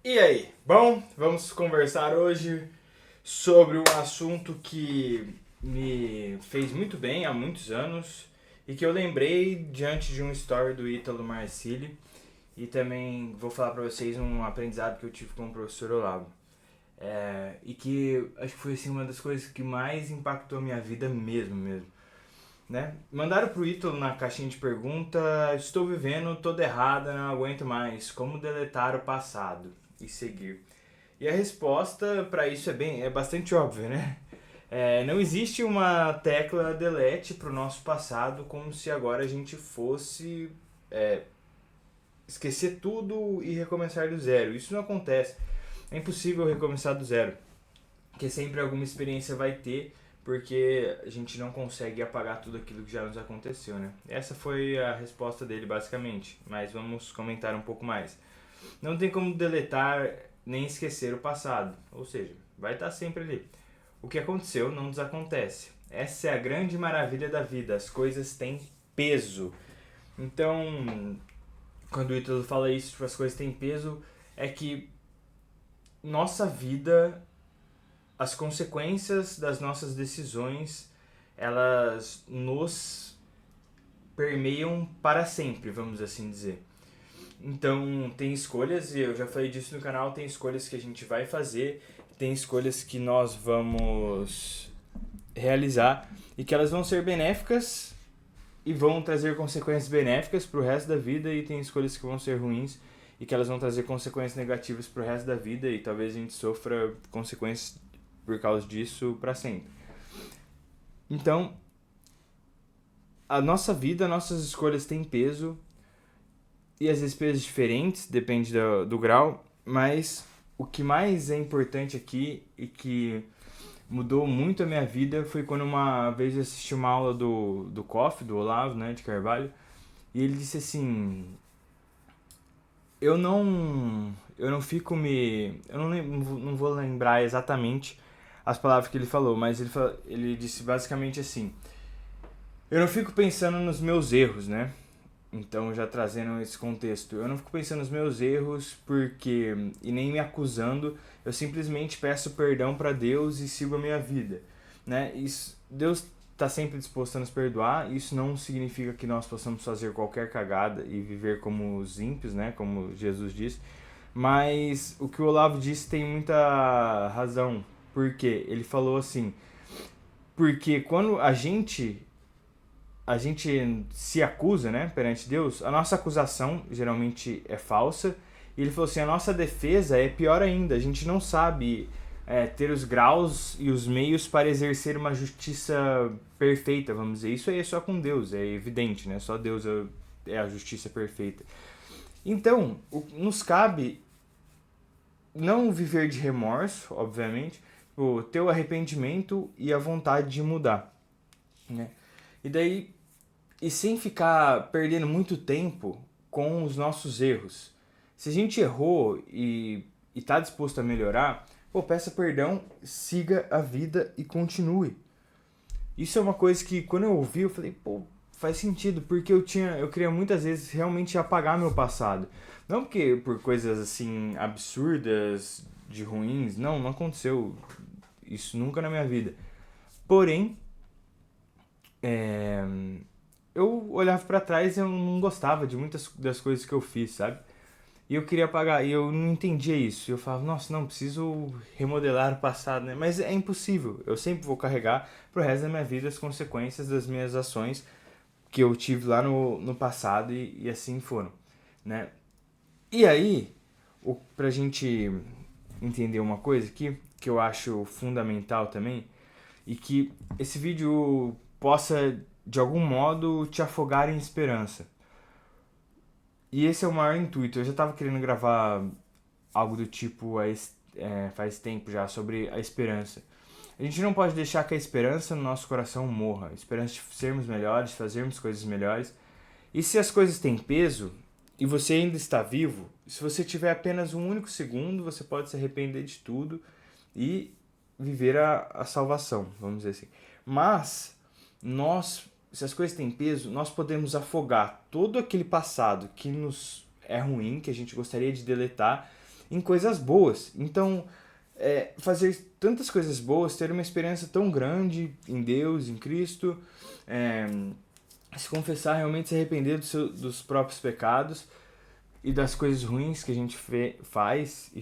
E aí? Bom, vamos conversar hoje sobre um assunto que me fez muito bem há muitos anos e que eu lembrei diante de um story do Ítalo Marcilli, e também vou falar para vocês um aprendizado que eu tive com o professor Olavo. E que acho que foi assim, uma das coisas que mais impactou a minha vida mesmo, né? Mandaram pro Ítalo na caixinha de pergunta: estou vivendo toda errada, não aguento mais. Como deletar o passado e seguir? E a resposta para isso é bastante óbvia, né? Não existe uma tecla delete para o nosso passado como se agora a gente fosse esquecer tudo e recomeçar do zero. Isso não acontece. É impossível recomeçar do zero, porque sempre alguma experiência vai ter, porque a gente não consegue apagar tudo aquilo que já nos aconteceu, né? Essa foi a resposta dele, basicamente, mas vamos comentar um pouco mais. Não tem como deletar nem esquecer o passado, ou seja, vai estar sempre ali. O que aconteceu não desacontece. Essa é a grande maravilha da vida, as coisas têm peso. Então, quando o Ítalo fala isso, tipo, as coisas têm peso, é que nossa vida, as consequências das nossas decisões, elas nos permeiam para sempre, vamos assim dizer. Então, tem escolhas, e eu já falei disso no canal, tem escolhas que a gente vai fazer, tem escolhas que nós vamos realizar e que elas vão ser benéficas e vão trazer consequências benéficas pro resto da vida, e tem escolhas que vão ser ruins e que elas vão trazer consequências negativas pro resto da vida, e talvez a gente sofra consequências por causa disso para sempre. Então, a nossa vida, nossas escolhas têm peso, e às vezes pesos diferentes, depende do grau, mas o que mais é importante aqui e que mudou muito a minha vida foi quando uma vez eu assisti uma aula do COF, do Olavo, né, de Carvalho, e ele disse assim: eu não fico me. Eu não vou lembrar exatamente as palavras que ele falou, mas ele disse basicamente assim: eu não fico pensando nos meus erros, né? Então, já trazendo esse contexto, eu não fico pensando nos meus erros porque e nem me acusando, eu simplesmente peço perdão para Deus e sigo a minha vida, né? Isso, Deus está sempre disposto a nos perdoar. Isso não significa que nós possamos fazer qualquer cagada e viver como os ímpios, né? Como Jesus disse. Mas o que o Olavo disse tem muita razão. Por quê? Ele falou assim: porque quando a gente se acusa, né, perante Deus, a nossa acusação geralmente é falsa. E ele falou assim: a nossa defesa é pior ainda. A gente não sabe ter os graus e os meios para exercer uma justiça perfeita, vamos dizer. Isso aí é só com Deus, é evidente, né? Só Deus é a justiça perfeita. Então, nos cabe não viver de remorso, obviamente, ter o arrependimento e a vontade de mudar, né? E daí, e sem ficar perdendo muito tempo com os nossos erros. Se a gente errou e tá disposto a melhorar, peça perdão, siga a vida e continue. Isso é uma coisa que quando eu ouvi, eu falei, faz sentido, porque eu queria muitas vezes realmente apagar meu passado. Não porque por coisas assim absurdas, de ruins, não aconteceu isso nunca na minha vida. Porém, é, eu olhava pra trás e eu não gostava de muitas das coisas que eu fiz, sabe? E eu queria apagar, e eu não entendia isso. Eu falava, nossa, não, preciso remodelar o passado, né? Mas é impossível. Eu sempre vou carregar pro resto da minha vida as consequências das minhas ações que eu tive lá no passado, e assim foram, né? E aí, pra gente entender uma coisa aqui, que eu acho fundamental também, e que esse vídeo possa, de algum modo, te afogar em esperança. E esse é o maior intuito. Eu já tava querendo gravar algo do tipo faz tempo já, sobre a esperança. A gente não pode deixar que a esperança no nosso coração morra. A esperança de sermos melhores, fazermos coisas melhores. E se as coisas têm peso e você ainda está vivo, se você tiver apenas um único segundo, você pode se arrepender de tudo e viver a salvação, vamos dizer assim. Mas se as coisas têm peso, nós podemos afogar todo aquele passado que nos é ruim, que a gente gostaria de deletar, em coisas boas. Então, fazer tantas coisas boas, ter uma experiência tão grande em Deus, em Cristo, se confessar, realmente se arrepender dos próprios pecados e das coisas ruins que a gente fez e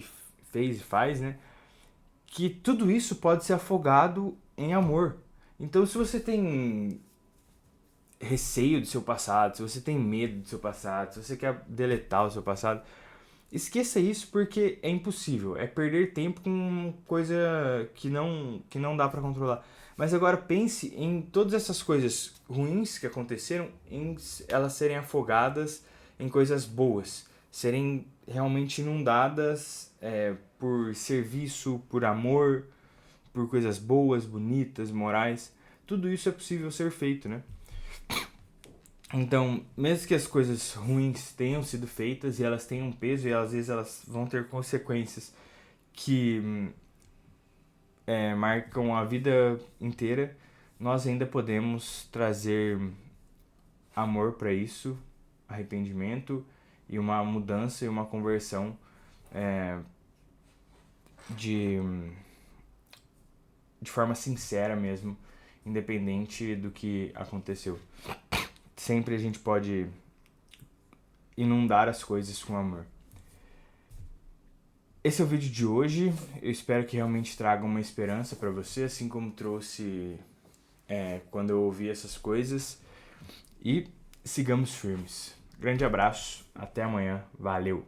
faz, né? Que tudo isso pode ser afogado em amor. Então, se você tem receio do seu passado, se você tem medo do seu passado, se você quer deletar o seu passado, esqueça isso, porque é impossível. É perder tempo com coisa que não dá pra controlar. Mas agora pense em todas essas coisas ruins que aconteceram, em elas serem afogadas em coisas boas, serem realmente inundadas por serviço, por amor, por coisas boas, bonitas, morais. Tudo isso é possível ser feito, né? Então, mesmo que as coisas ruins tenham sido feitas e elas tenham um peso e às vezes elas vão ter consequências que marcam a vida inteira, nós ainda podemos trazer amor para isso, arrependimento e uma mudança e uma conversão de forma sincera mesmo, independente do que aconteceu. Sempre a gente pode inundar as coisas com amor. Esse é o vídeo de hoje. Eu espero que realmente traga uma esperança para você, assim como trouxe quando eu ouvi essas coisas. E sigamos firmes. Grande abraço, até amanhã, valeu!